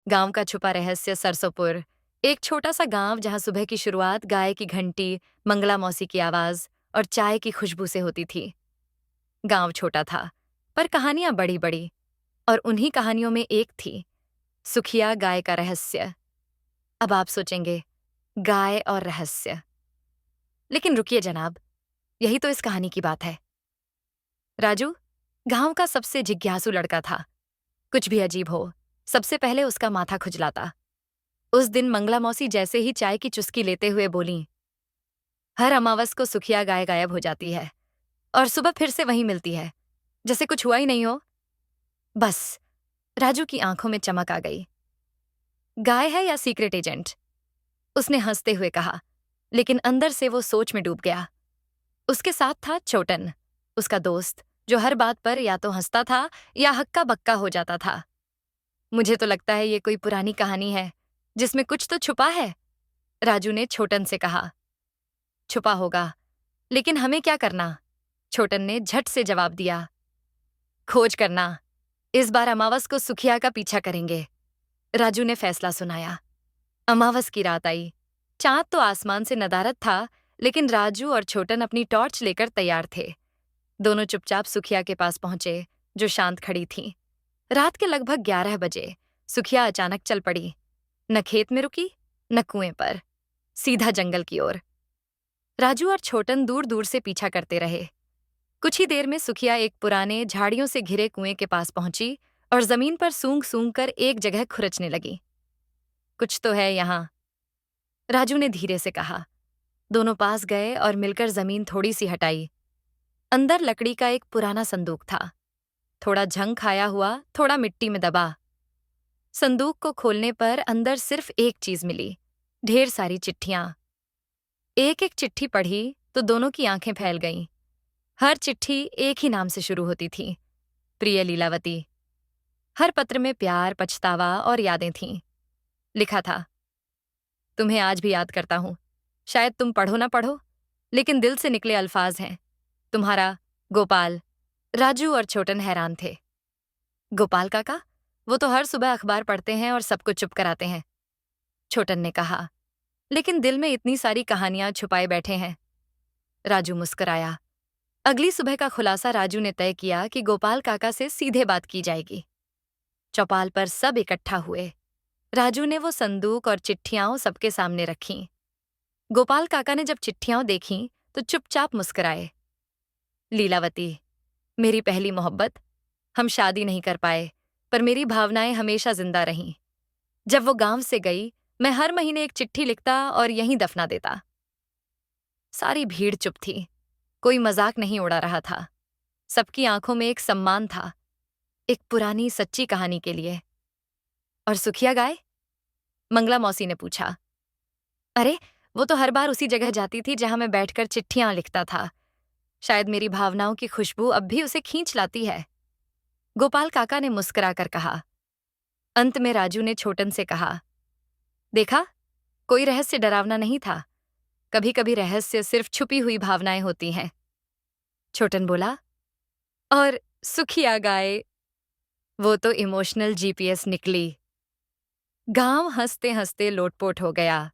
गांव का छुपा रहस्य सरसोपुर। एक छोटा सा गांव जहां सुबह की शुरुआत गाय की घंटी, मंगला मौसी की आवाज और चाय की खुशबू से होती थी। गांव छोटा था, पर कहानियां बड़ी बड़ी। और उन्हीं कहानियों में एक थी, सुखिया गाय का रहस्य। अब आप सोचेंगे, गाय और रहस्य। लेकिन रुकिए जनाब, यही तो इस कहानी की बात है। राजू गांव का सबसे जिज्ञासु लड़का था। कुछ भी अजीब हो, सबसे पहले उसका माथा खुजलाता। उस दिन मंगला मौसी जैसे ही चाय की चुस्की लेते हुए बोलीं, हर अमावस को सुखिया गाय गायब हो जाती है और सुबह फिर से वहीं मिलती है, जैसे कुछ हुआ ही नहीं हो। बस राजू की आंखों में चमक आ गई। गाय है या सीक्रेट एजेंट? उसने हंसते हुए कहा, लेकिन अंदर से वो सोच में डूब गया। उसके साथ था छोटन, उसका दोस्त, जो हर बात पर या तो हंसता था या हक्का बक्का हो जाता था। मुझे तो लगता है ये कोई पुरानी कहानी है जिसमें कुछ तो छुपा है, राजू ने छोटन से कहा। छुपा होगा, लेकिन हमें क्या करना? छोटन ने झट से जवाब दिया। खोज करना। इस बार अमावस को सुखिया का पीछा करेंगे, राजू ने फैसला सुनाया। अमावस की रात आई। चांद तो आसमान से नदारद था, लेकिन राजू और छोटन अपनी टॉर्च लेकर तैयार थे। दोनों चुपचाप सुखिया के पास पहुंचे, जो शांत खड़ी थी। रात के लगभग 11 बजे सुखिया अचानक चल पड़ी। न खेत में रुकी, न कुएं पर, सीधा जंगल की ओर। राजू और छोटन दूर दूर से पीछा करते रहे। कुछ ही देर में सुखिया एक पुराने झाड़ियों से घिरे कुएं के पास पहुंची और जमीन पर सूंघ सूंघ कर एक जगह खुरचने लगी। कुछ तो है यहाँ, राजू ने धीरे से कहा। दोनों पास गए और मिलकर जमीन थोड़ी सी हटाई। अंदर लकड़ी का एक पुराना संदूक था, थोड़ा झंग खाया हुआ, थोड़ा मिट्टी में दबा। संदूक को खोलने पर अंदर सिर्फ एक चीज मिली, ढेर सारी चिट्ठियां। एक एक चिट्ठी पढ़ी तो दोनों की आंखें फैल गईं। हर चिट्ठी एक ही नाम से शुरू होती थी, प्रिय लीलावती। हर पत्र में प्यार, पछतावा और यादें थीं। लिखा था, तुम्हें आज भी याद करता हूं। शायद तुम पढ़ो ना पढ़ो, लेकिन दिल से निकले अल्फाज हैं। तुम्हारा गोपाल। राजू और छोटन हैरान थे। गोपाल काका? वो तो हर सुबह अखबार पढ़ते हैं और सबको चुप कराते हैं, छोटन ने कहा। लेकिन दिल में इतनी सारी कहानियां छुपाए बैठे हैं। राजू मुस्कुराया। अगली सुबह का खुलासा राजू ने तय किया कि गोपाल काका से सीधे बात की जाएगी। चौपाल पर सब इकट्ठा हुए। राजू ने वो संदूक और चिट्ठियां सबके सामने रखीं। गोपाल काका ने जब चिट्ठियां देखीं तो चुपचाप मुस्कुराए। लीलावती, मेरी पहली मोहब्बत। हम शादी नहीं कर पाए, पर मेरी भावनाएं हमेशा जिंदा रहीं। जब वो गांव से गई, मैं हर महीने एक चिट्ठी लिखता और यहीं दफना देता। सारी भीड़ चुप थी, कोई मजाक नहीं उड़ा रहा था। सबकी आंखों में एक सम्मान था, एक पुरानी सच्ची कहानी के लिए। और सुखिया गाय? मंगला मौसी ने पूछा। अरे, वो तो हर बार उसी जगह जाती थी जहां मैं बैठकर चिट्ठियां लिखता था। शायद मेरी भावनाओं की खुशबू अब भी उसे खींच लाती है, गोपाल काका ने मुस्कुराकर कहा। अंत में राजू ने छोटन से कहा, देखा, कोई रहस्य डरावना नहीं था। कभी कभी रहस्य सिर्फ छुपी हुई भावनाएं होती हैं। छोटन बोला, और सुखिया गाय? वो तो इमोशनल जीपीएस निकली। गांव हंसते हंसते लोटपोट हो गया।